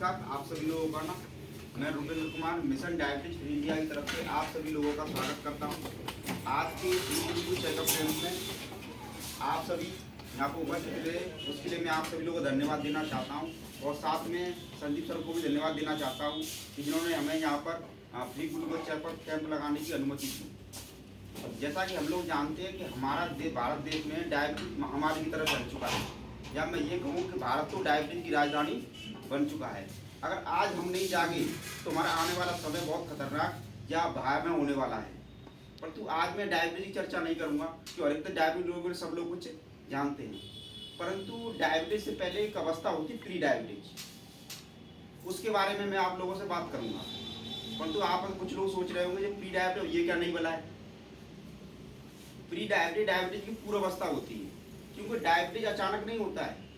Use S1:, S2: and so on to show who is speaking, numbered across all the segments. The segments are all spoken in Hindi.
S1: नमस्कार आप सभी लोगों का ना, मैं Rupendra Kumar mission diabetes free India की तरफ से आप सभी लोगों का स्वागत करता हूं। आज के बिल्कुल चेकअप कैंप में आप सभी यहाँ को उपस्थित हुए, उसके लिए मैं आप सभी लोगों को धन्यवाद देना चाहता हूं और साथ में संदीप सर को भी धन्यवाद देना चाहता हूं कि जिन्होंने हमें यहाँ पर फ्री ग्लूकोज चेकअप कैंप लगाने की अनुमति दी। जैसा कि हम लोग जानते हैं कि हमारा भारत देश में डायबिटीज महामारी की तरफ बढ़ चुका है, या मैं ये कहूँ कि भारत तो डायबिटीज की राजधानी बन चुका है। अगर आज हम नहीं जागे तो हमारा आने वाला समय बहुत खतरनाक या भयावह होने वाला है। परंतु आज मैं डायबिटीज की चर्चा नहीं करूँगा कि अधिकतर डायबिटीज लोगों को सब लोग कुछ जानते हैं, परंतु डायबिटीज से पहले एक अवस्था होती प्री डायबिटीज, उसके बारे में मैं आप लोगों से बात करूँगा। परंतु आप कुछ लोग सोच रहे होंगे प्री डायबिटीज ये क्या नहीं बोला है। प्री डायबिटीज डायबिटीज की पूर्व अवस्था होती है, क्योंकि डायबिटीज अचानक नहीं होता है।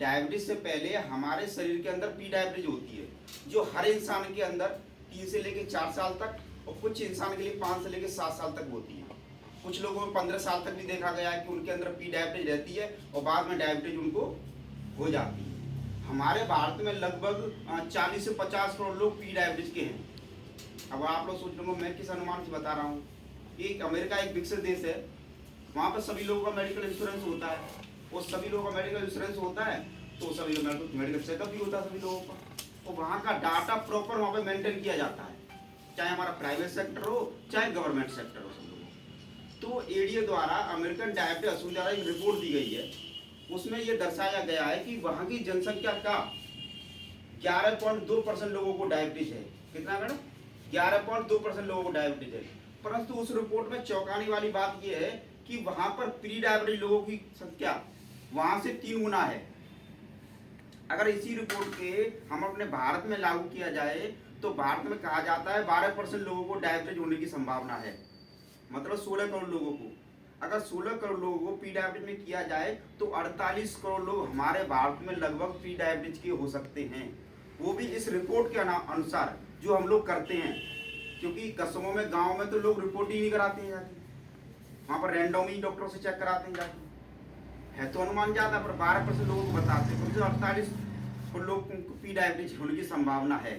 S1: डायबिटीज से पहले हमारे शरीर के अंदर प्री डायबिटीज होती है, जो हर इंसान के अंदर 3 से लेकर 4 साल तक और कुछ इंसान के लिए 5 से लेकर 7 साल तक होती है। कुछ लोगों में 15 साल तक भी देखा गया है कि उनके अंदर प्री डायबिटीज रहती है और बाद में डायबिटीज उनको हो जाती है। हमारे भारत में लगभग 40 से 50 करोड़ लोग प्री डायबिटीज के हैं। अब आप लोग सोच रहे हो मैं किस अनुमान से बता रहा हूँ। एक अमेरिका एक विकसित देश है, वहाँ पर सभी लोगों का मेडिकल इंश्योरेंस होता है, और सभी लोगों का मेडिकल इंश्योरेंस होता है तो सभी लोग मेडिकल चेकअप भी होता है सभी लोगों का, और वहाँ का डाटा प्रॉपर वहाँ पे मेंटेन किया जाता है, चाहे हमारा प्राइवेट सेक्टर हो चाहे गवर्नमेंट सेक्टर हो सब लोग। तो एडीए द्वारा अमेरिकन डायबिटीज एसोसिएशन द्वारा एक रिपोर्ट दी गई है, उसमें ये दर्शाया गया है कि वहाँ की जनसंख्या का 11.2% लोगों को डायबिटीज है। कितना मैडम? 11.2% लोगों को डायबिटीज है। परंतु उस रिपोर्ट में चौंकाने वाली बात यह है कि वहां पर प्री डायबिटीज लोगों की संख्या वहां से 3 गुना है। अगर इसी रिपोर्ट के हम अपने भारत में लागू किया जाए तो भारत में कहा जाता है 12% लोगों को डायबिटीज होने की संभावना है, मतलब 16 करोड़ लोगों को। अगर 16 करोड़ लोगों को प्री डायबिटीज में किया जाए तो 48 करोड़ लोग हमारे भारत में लगभग प्री डायबिटीज के हो सकते हैं, वो भी इस रिपोर्ट के अनुसार जो हम लोग करते हैं। क्योंकि कस्बों में गाँव में तो लोग रिपोर्ट ही नहीं कराते हैं जाके, वहाँ पर रैंडम ही डॉक्टरों से चेक कराते हैं जाके, है तो अनुमान ज़्यादा पर 12% लोगों को बताते हैं, 48 लोग को प्री डायबिटीज होने की संभावना है।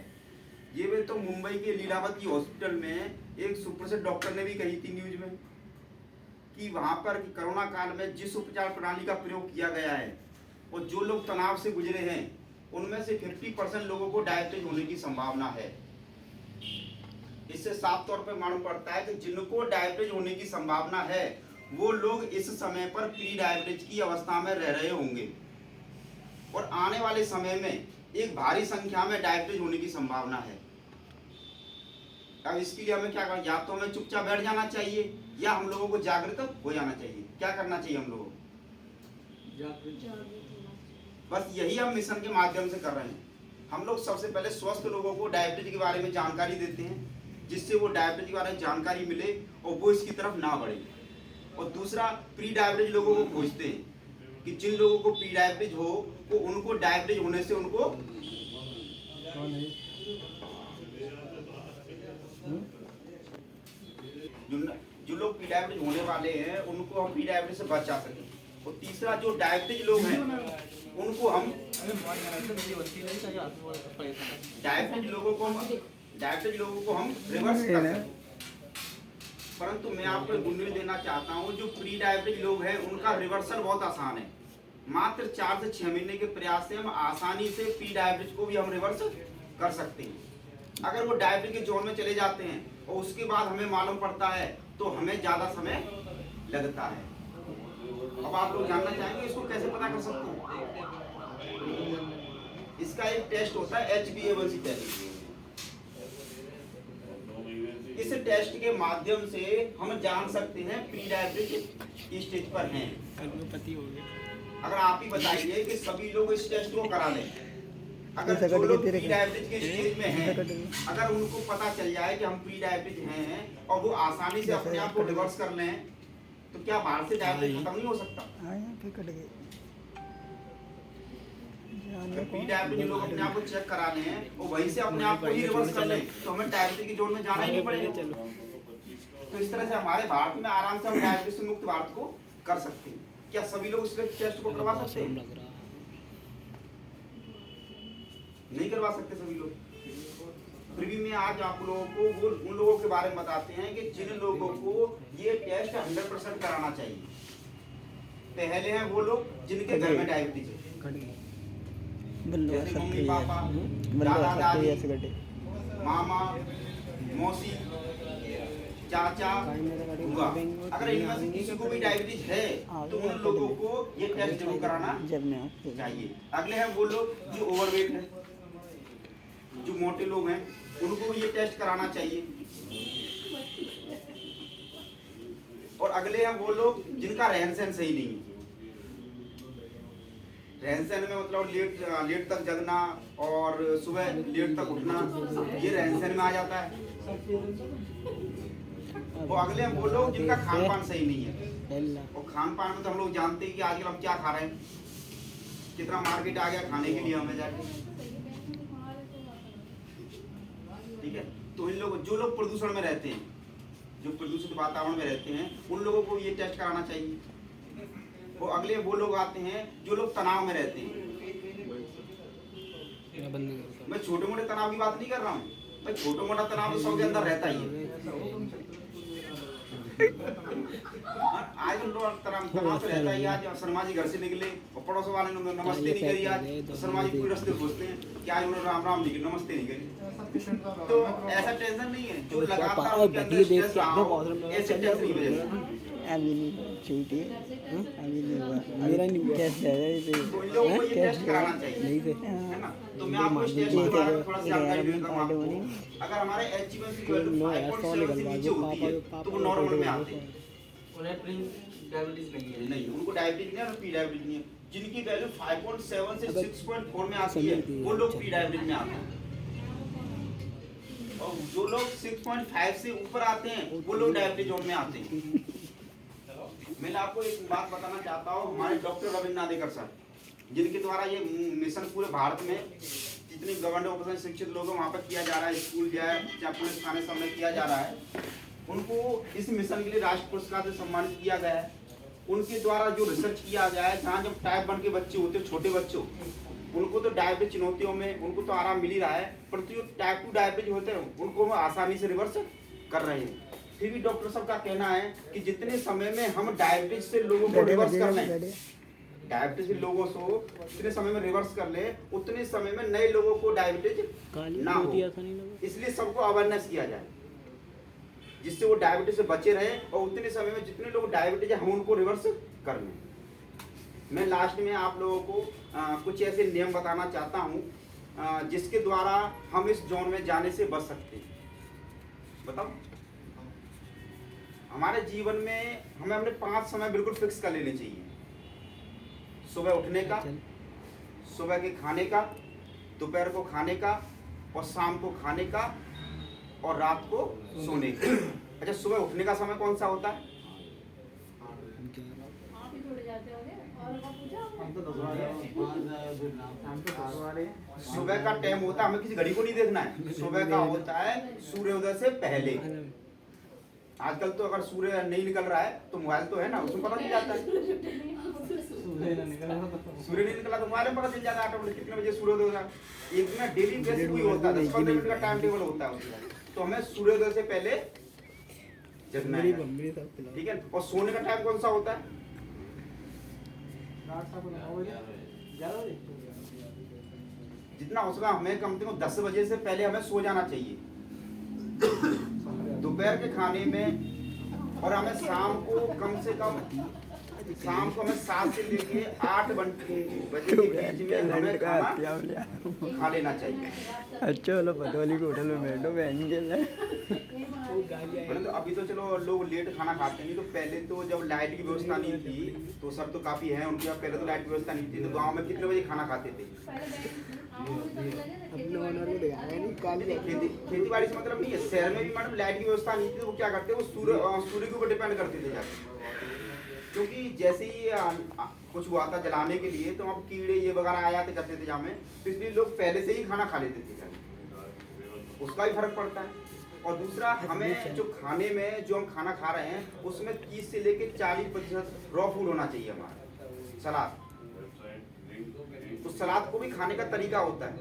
S1: ये वे तो मुंबई के लीलावती हॉस्पिटल में एक सुप्रसिद्ध डॉक्टर ने भी कही थी न्यूज में कि वहाँ पर कोरोना काल में जिस उपचार प्रणाली का प्रयोग किया गया है और जो लोग तनाव से गुजरे हैं उनमें से 50% लोगों को डायबिटीज होने की संभावना है। इससे साफ तौर पर मालूम पड़ता है कि जिनको डायबिटीज होने की संभावना है वो लोग इस समय पर प्री डायबिटीज की अवस्था में रह रहे होंगे, और आने वाले समय में एक भारी संख्या में डायबिटीज होने की संभावना है। अब इसके लिए हमें क्या करना, या तो हमें चुपचाप बैठ जाना चाहिए या हम लोगों को जागृत हो जाना चाहिए। क्या करना चाहिए हम लोगों को? बस यही हम मिशन के माध्यम से कर रहे हैं। हम लोग सबसे पहले स्वस्थ लोगों को डायबिटीज के बारे में जानकारी देते हैं, जिससे वो डायबिटीज के बारे में जानकारी मिले और वो इसकी तरफ ना बढ़े। और दूसरा, प्री डायबिटीज लोगों को खोजते हैं कि जिन लोगों को प्री डायबिटीज हो वो उनको डायबिटीज होने से उनको जो लोग प्री डायबिटीज होने वाले हैं उनको हम प्री डायबिटीज से बचा सकें। और तीसरा, जो डायबिटीज लोग हैं उनको हम डायबिटीज लोगों को हम रिवर्स कर सकें। परंतु मैं आपको गुड न्यूज देना चाहता हूं, जो प्री डायबिटीज लोग हैं उनका रिवर्सल बहुत आसान है। मात्र 4 से 6 महीने के प्रयास से हम आसानी से प्री डायबिटीज को भी हम रिवर्स कर सकते हैं। अगर वो डायबिटीज के जोन में चले जाते हैं और उसके बाद हमें मालूम पड़ता है तो हमें ज्यादा समय लगता है। अब आप लोग जानना चाहेंगे इसको कैसे पता कर सकते हैं? इसका एक टेस्ट होता है HbA1c टेस्ट। इस टेस्ट के माध्यम से हम जान सकते हैं प्री डायबिटीज किस स्टेज पर हैं। अगर आप ही बताइए कि सभी लोग इस टेस्ट को करा लें, अगर जो लोग प्री डायबिटीज के स्टेज में हैं, अगर उनको पता चल जाए कि हम प्री डायबिटीज हैं और वो आसानी से अपने आप को रिवर्स कर लें, तो क्या बाहर से डायबिटीज खत्म नहीं हो सकता? प्री डायबिटीज लोग अपने आप को चेक करा लें और वहीं से अपने आप को ही रिवर्स कर लें तो हमें डायबिटीज के जोन में जाना ही नहीं पड़ेगा। तो इस तरह से हमारे भारत में आराम से हम डायबिटीज से मुक्त भारत को कर सकते हैं। क्या सभी लोग इस टेस्ट को करवा सकते हैं? नहीं करवा करवा सकते सभी लोग। फिर भी मैं आज आप लोगों को वो उन लोगों के बारे में बताते हैं कि जिन लोगों को ये टेस्ट 100% कराना चाहिए। पहले हैं वो लोग जिनके घर में डायबिटीज है, जैसे मम्मी पापा, दादा दादी, मामा मौसी, चाचा, बुआ। अगर इनमें से किसी को भी डायबिटीज है तो उन लोगों को ये टेस्ट जरूर कराना चाहिए। अगले हैं वो लोग जो ओवरवेट है, जो मोटे लोग हैं, उनको ये टेस्ट कराना चाहिए। और अगले हैं वो लोग जिनका रहन सहन सही नहीं है। रहन सहन में मतलब लेट तक जगना और सुबह लेट तक उठना, ये रहन सहन में आ जाता है। वो अगले हैं वो लोग जिनका खान पान सही नहीं है। और खान पान में तो हम लोग जानते हैं कि आजकल हम क्या खा रहे हैं, कितना मार्केट आ गया खाने के लिए हमें जाके, ठीक है। तो इन लोग जो लोग प्रदूषण में रहते हैं, जो प्रदूषित वातावरण में रहते हैं, उन लोगों को ये टेस्ट कराना चाहिए। और अगले वो लोग आते हैं जो लोग तनाव में रहते हैं। मैं छोटे मोटे तनाव की बात नहीं कर रहा हूँ, भाई छोटा मोटा तनाव तो सबके अंदर रहता ही है। आज लोग तनाव तो रहता ही। आज शर्मा जी घर से निकले और पड़ोस वाले ने नमस्ते नहीं करी, आज तो शर्मा जी पूरे रास्ते पूछते हैं क्या उन्होंने राम राम नहीं करी, नमस्ते नहीं करी। तो ऐसा टेंशन नहीं है, जो लगातार उनके अंदर स्ट्रेस रहा हो, ऐसे टेंशन की वजह से
S2: मेरा नहीं टेस्ट है
S1: तो इन लोगों को ये टेस्ट कराना चाहिए, है ना। तो मैं आपको इस टेस्ट के बारे में थोड़ा सा जानकारी देता हूं आपको। अगर हमारे HbA1c वैल्यू 5.7 से नीचे होती है तो वो नॉर्मल में आते हैं।
S3: उन्हें प्री डायबिटीज नहीं है,
S1: उनको डायबिटीज नहीं है और प्री डायबिटीज नहीं है। जिनकी वैल्यू 5.7 से 6.4 में आती है वो लोग प्री डायबिटीज में आते हैं। और जो लोग 6.5 से ऊपर आते हैं वो लोग डायबिटीज जोन में आते हैं। मैं आपको एक बात बताना चाहता हूँ, हमारे डॉक्टर रविंद्र नादेकर सर, जिनके द्वारा ये मिशन पूरे भारत में जितने गवर्नमेंट ऑफिसर शिक्षित लोग हैं वहाँ पर किया जा रहा है, स्कूल जाए चाहे पुलिस थाने सब में किया जा रहा है, उनको इस मिशन के लिए राष्ट्रीय पुरस्कार से सम्मानित किया गया है। उनके द्वारा जो रिसर्च किया गया है, जहाँ जब टाइप 1 के बच्चे होते हैं, छोटे बच्चों, उनको तो डायबिटीज चुनौतियों में उनको तो आराम मिल ही रहा है, परंतु जो टाइप 2 डायबिटीज होते हैं उनको वो आसानी से रिवर्स कर रहे हैं। फिर भी डॉक्टर साहब का कहना है कि जितने समय में हम डायबिटीज से लोगों को रिवर्स कर लें, डायबिटीज के लोगों को जितने समय में रिवर्स कर ले, उतने समय में नए लोगों को डायबिटीज ना हो। इसलिए सबको अवेयरनेस किया जाए जिससे वो डायबिटीज से बचे रहे और उतने समय में जितने लोग डायबिटीज है हम उनको रिवर्स कर लें। मैं लास्ट में आप लोगों को कुछ ऐसे नियम बताना चाहता हूँ जिसके द्वारा हम इस जोन में जाने से बच सकते हैं। बताओ, हमारे जीवन में हमें अपने 5 समय बिल्कुल फिक्स कर लेने चाहिए। सुबह उठने का, सुबह के खाने का, दोपहर को खाने का और शाम को खाने का और रात को सोने का। अच्छा, सुबह उठने का समय कौन सा होता है? सुबह का टाइम होता है, हमें किसी घड़ी को नहीं देखना है, सुबह का होता है सूर्योदय से पहले। आजकल तो अगर सूर्य नहीं निकल रहा है तो मोबाइल तो है ना, उसमें पता चल जाता है। सूर्य नहीं निकला तो मोबाइल में पता चल जाता है ऑटोमेटिक कितने बजे सूर्योदय होगा। एक दिन डेली बेसिस कोई होता है, 10-15 मिनट का टाइम टेबल होता है उसका। तो हमें सूर्योदय से पहले जगना है, ठीक है। और सोने का टाइम कौन सा होता है? जितना हो सका हमें कम से कम 10 बजे से पहले हमें सो जाना चाहिए दोपहर के खाने में। और हमें शाम को कम से कम शाम को हमें 7 से लेके 8 बजे के बीच में हमें खाना खा लेना चाहिए।
S2: अच्छा वाला पतवाली को होटल में बैठो बहन के लिए।
S1: तो अभी तो चलो लोग लेट खाना खाते नहीं, तो पहले तो जब लाइट की व्यवस्था नहीं थी तो सब तो काफी है उनके यहाँ, पहले तो लाइट की व्यवस्था नहीं थी तो गांव में कितने बजे खाना खाते थे? खेती बाड़ी से मतलब नहीं है, शहर में भी मैडम लाइट की व्यवस्था नहीं थी तो वो क्या करते, वो सूर्य के ऊपर डिपेंड करते थे जाते, क्योंकि जैसे ही कुछ हुआ था जलाने के लिए तो अब कीड़े ये वगैरह आ जाते करते थे जामे, तो इसलिए लोग पहले से ही खाना खा लेते थे, उसका भी फर्क पड़ता है। और दूसरा, हमें जो खाने में जो हम खाना खा रहे हैं उसमें 30 से लेके 40% रॉ फूड होना चाहिए हमारा। सलाद, तो सलाद को भी खाने का तरीका होता है।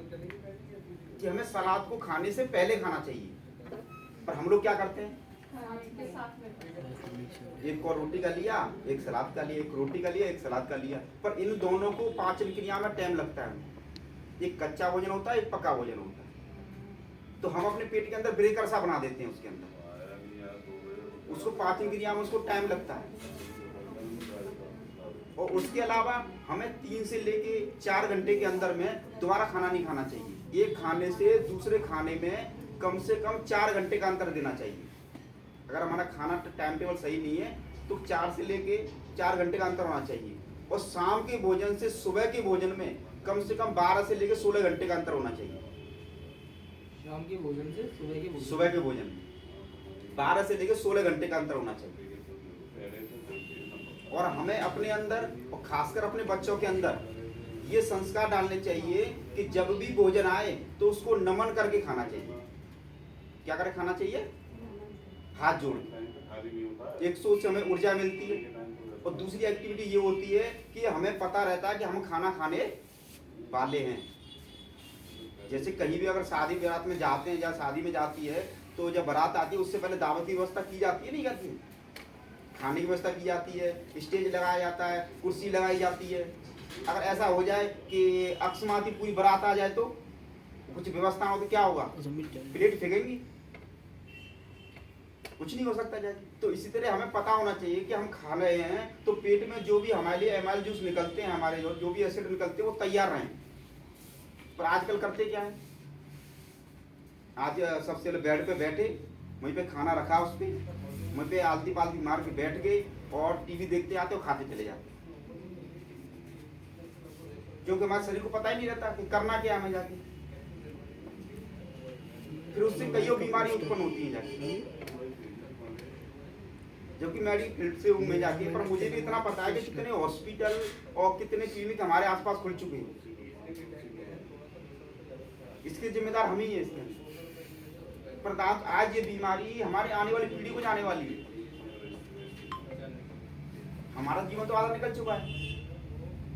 S1: कि हमें सलाद को खाने से पहले खाना चाहिए, पर हम लोग क्या करते हैं, एक और रोटी का लिया, एक सलाद का लिया, एक रोटी का लिया, एक सलाद का लिया, पर इन दोनों को पाचन क्रिया में टाइम लगता है। एक कच्चा भोजन होता है, एक पका भोजन होता है। तो हम अपने पेट के अंदर ब्रेकर सा बना देते हैं उसके अंदर, उसको पाचन क्रिया में उसको टाइम लगता है। और उसके अलावा हमें 3 से लेके 4 घंटे के अंदर में दोबारा खाना नहीं खाना चाहिए। एक खाने से दूसरे खाने में कम से कम 4 घंटे का अंतर देना चाहिए। अगर हमारा खाना टाइम टेबल सही नहीं है तो 4 से लेके 4 घंटे का अंतर होना चाहिए। और शाम के भोजन से सुबह के भोजन में कम से कम 12 से लेके 16 घंटे का अंतर होना चाहिए।
S3: शाम के भोजन से
S1: सुबह के भोजन में 12 से लेके 16 घंटे का अंतर होना चाहिए। और हमें अपने अंदर और खासकर अपने बच्चों के अंदर ये संस्कार डालने चाहिए कि जब भी भोजन आए तो उसको नमन करके खाना चाहिए। क्या करके खाना चाहिए? हाथ जोड़ के। एक सोच हमें ऊर्जा मिलती है, और दूसरी एक्टिविटी ये होती है कि हमें पता रहता है कि हम खाना खाने वाले हैं। जैसे कहीं भी अगर शादी बारात में जाते हैं या शादी में जाती है तो जब बारात आती है उससे पहले दावत की व्यवस्था की जाती है, नहीं करती है? खाने की व्यवस्था की जाती है, स्टेज लगाया जाता है, कुर्सी लगाई जाती है। अगर ऐसा हो जाए कि अकस्माती पूरी बारात आ जाए तो कुछ व्यवस्था हो तो क्या होगा? प्लेट फेंकेंगी, कुछ नहीं हो सकता जाके। तो इसी तरह हमें पता होना चाहिए कि हम खा रहे हैं तो पेट में जो भी हमारे लिए एमाइल जूस निकलते हैं, हमारे जो भी एसिड निकलते हैं वो तैयार रहें। पर आजकल करते क्या है, आज सबसे पहले बेड पे बैठे, वहीं पे खाना रखा उस पे, वहीं पे आलती पालती मार के बैठ गए और टीवी देखते आते और खाते चले जाते, क्योंकि हमारे शरीर को पता ही नहीं रहता कि करना क्या हमें जाके। फिर उससे कई बीमारी उत्पन्न होती है जाके। जबकि मेडिकल फील्ड से हूँ मैं जाके, पर मुझे भी इतना पता है कि कितने हॉस्पिटल और कितने क्लिनिक हमारे आसपास खुल चुके हैं। इसके जिम्मेदार हम ही हैं इसके अंदर। पर आज ये बीमारी हमारे आने वाली पीढ़ी को जाने वाली है। हमारा जीवन तो आधा निकल चुका है,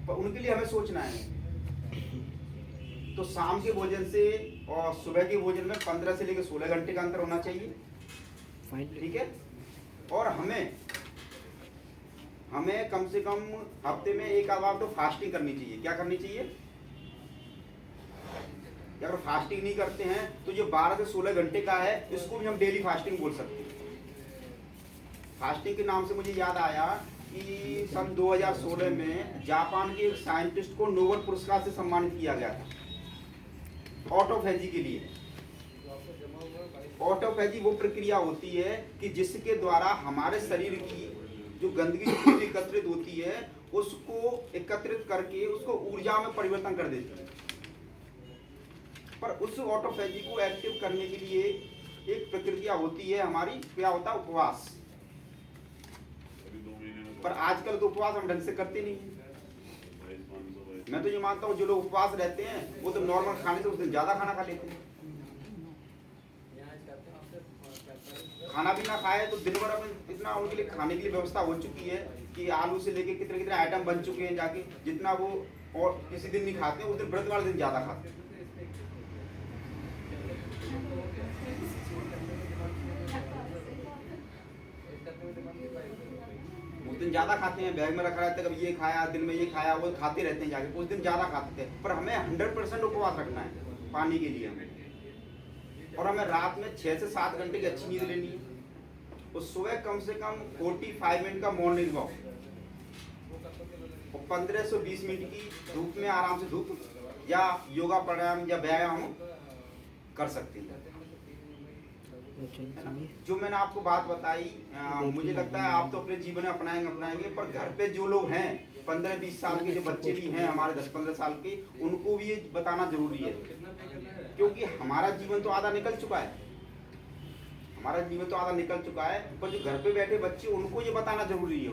S1: पर उनके लिए हमें सोचना है। तो शाम के भोजन से और सुबह के भोजन में 15 से लेकर 16 घंटे का अंतर होना चाहिए, ठीक है। और हमें कम से कम हफ्ते में एक आध बार तो फास्टिंग करनी चाहिए। क्या करनी चाहिए? अगर फास्टिंग नहीं करते हैं तो ये 12 से 16 घंटे का है, इसको भी हम डेली फास्टिंग बोल सकते हैं। फास्टिंग के नाम से मुझे याद आया कि सन 2016 में जापान के एक साइंटिस्ट को नोबेल पुरस्कार से सम्मानित किया गया था ऑटोफैजी के लिए। ऑटोफैजी वो प्रक्रिया होती है कि जिसके द्वारा हमारे शरीर की जो गंदगी एकत्रित होती है उसको एकत्रित करके उसको ऊर्जा में परिवर्तन कर देती है। पर उस ऑटोफैजी को एक्टिव करने के लिए एक प्रक्रिया होती है हमारी, क्या होता है? उपवास। पर आजकल तो उपवास हम ढंग से करते नहीं। मैं तो ये मानता हूँ जो लोग उपवास रहते हैं वो तो नॉर्मल खाने से उस दिन ज्यादा खाना खा लेते हैं। खाना भी ना खाए तो दिन भर अपन इतना उनके लिए खाने के लिए व्यवस्था हो चुकी है कि आलू से लेके कितने कितने आइटम बन चुके हैं जाके, जितना वो और किसी दिन नहीं खाते उस दिन व्रत वाले दिन ज्यादा खाते हैं। उस दिन ज्यादा खाते हैं, बैग में रखा रहता है, कभी ये खाया, दिन में ये खाया, वो खाते रहते हैं जाके, उस दिन ज्यादा खाते हैं। पर हमें 100% उपवास रखना है पानी के लिए हमें। और हमें रात में 6 से 7 घंटे की अच्छी नींद लेनी है। और सुबह कम से कम 45 मिनट का मॉर्निंग वॉक और 15 से 20 मिनट की धूप में आराम से धूप या योगा प्राणायाम या व्यायाम कर सकते हैं। जो मैंने आपको बात बताई, मुझे लगता है आप तो अपने जीवन में अपनाएंगे, पर घर पे जो लोग हैं 15-20 साल के जो बच्चे भी हैं हमारे 10-15 साल के, उनको भी ये बताना जरूरी है, क्योंकि हमारा जीवन तो आधा निकल चुका है। पर जो घर पे बैठे बच्चे उनको ये बताना जरूरी है।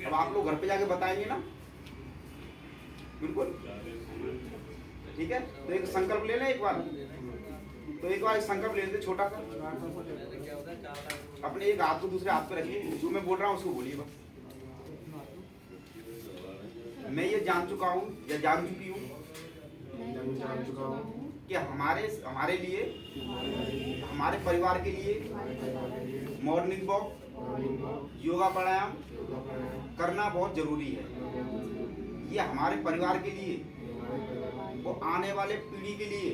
S1: अब आप लोग घर पे जाके बताएंगे ना, बिल्कुल ठीक है। तो एक संकल्प ले लें एक बार, संकल्प ले लेते छोटा सा। अपने एक हाथ को दूसरे हाथ पे रखिए, जो मैं बोल रहा हूँ उसको बोलिए बस। मैं ये जान चुका हूँ या जान चुकी हूँ
S4: मैं जान चुका हूँ
S1: कि हमारे लिए, हमारे परिवार के लिए मॉर्निंग वॉक, योगा प्राणायाम करना बहुत जरूरी है। ये हमारे परिवार के लिए, वो आने वाले पीढ़ी के लिए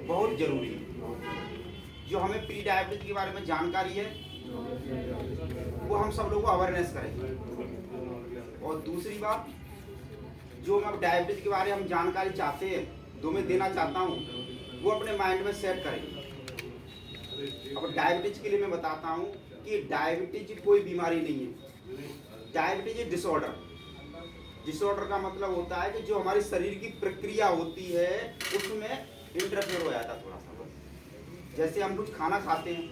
S1: बहुत जरूरी है। जो हमें प्री डायबिटीज के बारे में जानकारी है वो हम सब लोगों को अवेयरनेस करें। और दूसरी बात, जो हम डायबिटीज के बारे में हम जानकारी चाहते हैं, जो मैं देना चाहता हूँ, वो अपने माइंड में सेट करें। अब डायबिटीज के लिए मैं बताता हूँ कि डायबिटीज कोई बीमारी नहीं है। Diabetes disorder. डिसऑर्डर का मतलब होता है कि जो हमारी शरीर की प्रक्रिया होती है उसमें इंटरफेयर हो जाता है थोड़ा सा। जैसे हम कुछ खाना खाते हैं,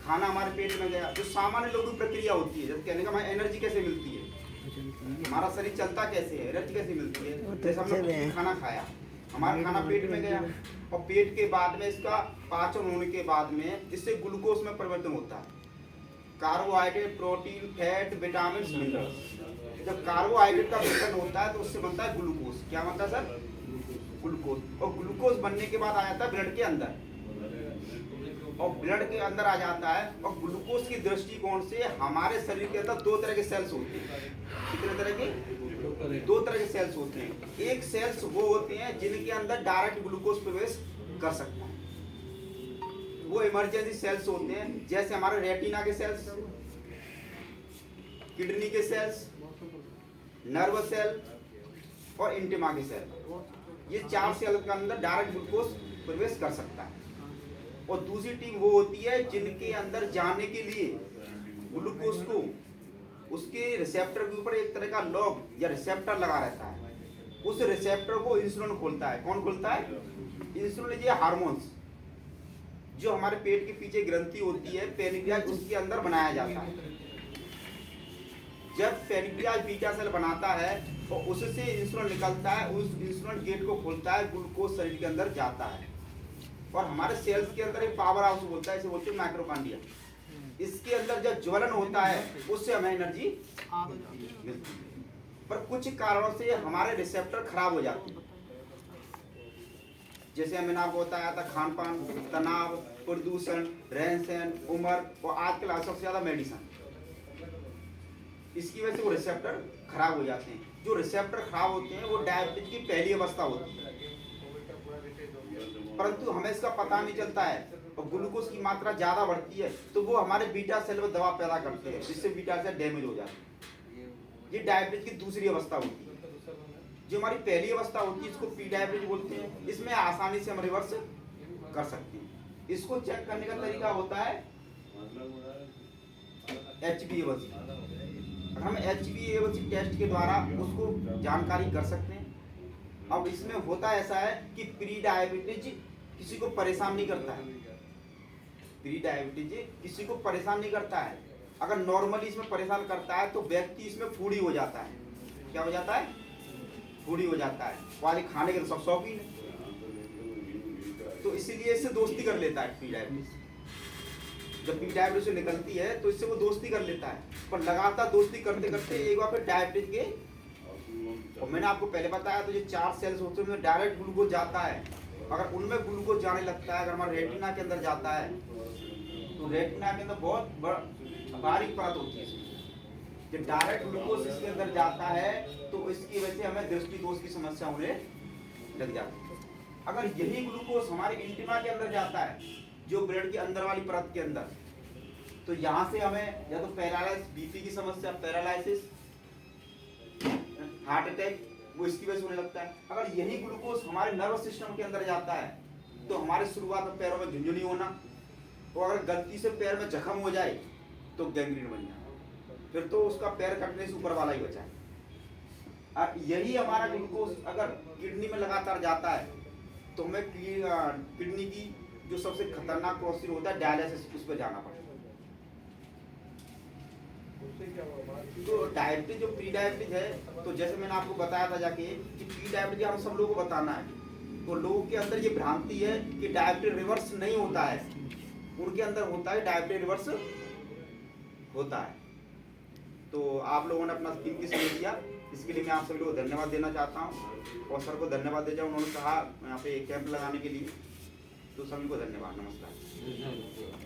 S1: खाना हमारे पेट में गया, जो सामान्य लोगों की प्रक्रिया होती है, जैसे कहने का हमारी एनर्जी कैसे मिलती है, हमारा शरीर चलता कैसे है, एनर्जी कैसे मिलती है। जैसे हमने कुछ खाना खाया, हमारा खाना पेट में गया और पेट के बाद में इसका पाचन होने के बाद में इससे ग्लूकोज में परिवर्तन होता है। Carbohydrate, protein, fat, vitamin, minerals. जब कार्बोहाइड्रेट का विघटन होता है तो उससे बनता है ग्लूकोज। क्या बनता है सर? ग्लूकोज। और ग्लूकोज बनने के बाद आ जाता है ब्लड के अंदर, और ब्लड के अंदर आ जाता है। और ग्लूकोज की दृष्टिकोण से हमारे शरीर के अंदर दो तरह के सेल्स होते हैं। कितने तरह के? दो तरह के सेल्स होते हैं। एक सेल्स वो होते हैं जिनके अंदर डायरेक्ट ग्लूकोज प्रवेश कर सकता है, वो इमरजेंसी सेल्स होते हैं। जैसे हमारे रेटिना के सेल्स, किडनी के सेल्स, नर्व सेल और इंटिमा के सेल। ये चार सेल के अंदर डायरेक्ट ग्लूकोज प्रवेश कर सकता है। और दूसरी टीम वो होती है जिनके अंदर जाने के लिए ग्लूकोज को उसके रिसेप्टर के ऊपर एक तरह का लॉक या रिसेप्टर लगा रहता है। उस रिसेप्टर को इंसुलिन खोलता है। कौन खोलता है? इंसुलिन ये हार्मोन्स जो हमारे पेट के पीछे ग्रंथि होती है पैनक्रियाज, उसके अंदर बनाया जाता है। जब पैनक्रियाज बीटा सेल बनाता है तो उससे इंसुलिन निकलता है, उस इंसुलिन गेट को खोलता है, ग्लूकोज शरीर के अंदर जाता है। और हमारे सेल्स के अंदर एक पावर हाउस होता है, इसे बोलते हैं माइक्रोकांडिया। इसके अंदर जब ज्वलन होता है उससे हमें एनर्जी मिलती है। पर कुछ कारणों से हमारे रिसेप्टर खराब हो जाते हैं। जैसे मैंने आपको बताया था, खान पान, तनाव, प्रदूषण, रहन सहन, उम्र और आजकल सबसे ज्यादा मेडिसिन, इसकी वजह से वो रिसेप्टर खराब हो जाते हैं। जो रिसेप्टर खराब होते हैं वो डायबिटीज की पहली अवस्था होती है, परंतु हमें इसका पता नहीं चलता है। और ग्लूकोज की मात्रा ज्यादा बढ़ती है तो वो हमारे बीटा सेल में दबाव पैदा करते हैं, जिससे बीटा सेल डैमेज हो जाते हैं। ये डायबिटीज की दूसरी अवस्था होती है। जो हमारी पहली अवस्था होती है इसको प्री डायबिटीज बोलते हैं। इसमें आसानी से हम रिवर्स कर सकते हैं। इसको चेक करने का तरीका होता है HbA1c। हम HbA1c टेस्ट के द्वारा उसको जानकारी कर सकते हैं। अब इसमें होता ऐसा है कि प्री डायबिटीज किसी को परेशान नहीं करता है। प्री डायबिटीज किसी को परेशान नहीं करता है। अगर नॉर्मली इसमें परेशान करता है तो व्यक्ति इसमें फूडी हो जाता है। क्या हो जाता है? फूडी हो जाता है। वाले खाने के सब शौकीन है, तो इसीलिए इससे दोस्ती कर लेता है प्री डायबिटीज। जब प्री डायबिटीज से निकलती है तो इससे वो दोस्ती कर लेता है। पर लगातार दोस्ती करते करते एक बार फिर डायबिटीज के, और मैंने आपको पहले बताया तो ये चार सेल्स होते हैं, उनमें डायरेक्ट ग्लूकोज जाता है। अगर उनमें ग्लूकोज जाने लगता है, अगर हमारे रेटिना के अंदर जाता है तो रेटिना के अंदर बहुत बारीक परत होती है। जब डायरेक्ट ग्लूकोज इसके अंदर जाता है तो इसकी वजह से हमें दृष्टि दोष की समस्या होने लग जाती है। अगर यही ग्लूकोज हमारे इंटिमा के अंदर जाता है, जो ब्लड के अंदर वाली परत के अंदर, तो यहाँ से हमें या तो पैरालाइसिस, बीपी की समस्या, पैरालाइसिस, हार्ट अटैक, वो इसकी वजह से होने लगता है। अगर यही ग्लूकोज हमारे नर्वस सिस्टम के अंदर जाता है तो हमारे शुरुआत में पैरों में झुंझुनी होना, और अगर गलती से पैर में जख्म हो जाए तो गैंग्रीन बन जाए, फिर तो उसका पैर कटने से ऊपर वाला ही बचा है। और यही हमारा ग्लूकोज अगर किडनी में लगातार जाता है तो हमें किडनी की जो सबसे खतरनाक प्रोसीजर होता है डायलिसिस, उस पर जाना पड़ता है। तो डायबिटीज जो प्री डायबिटीज है, तो जैसे मैंने आपको बताया था जाके कि प्री डायबिटीज हम सब लोगों को बताना है, तो लोगों के अंदर ये भ्रांति है कि डायबिटीज रिवर्स नहीं होता है। उनके अंदर होता है डायबिटीज रिवर्स होता है। तो आप लोगों ने अपना कीमती समय दिया, इसके लिए मैं आप सभी लोगों को धन्यवाद देना चाहता हूँ और सर को धन्यवाद देता हूँ, उन्होंने कहा यहाँ पे कैंप लगाने के लिए। तो सभी को धन्यवाद, नमस्कार।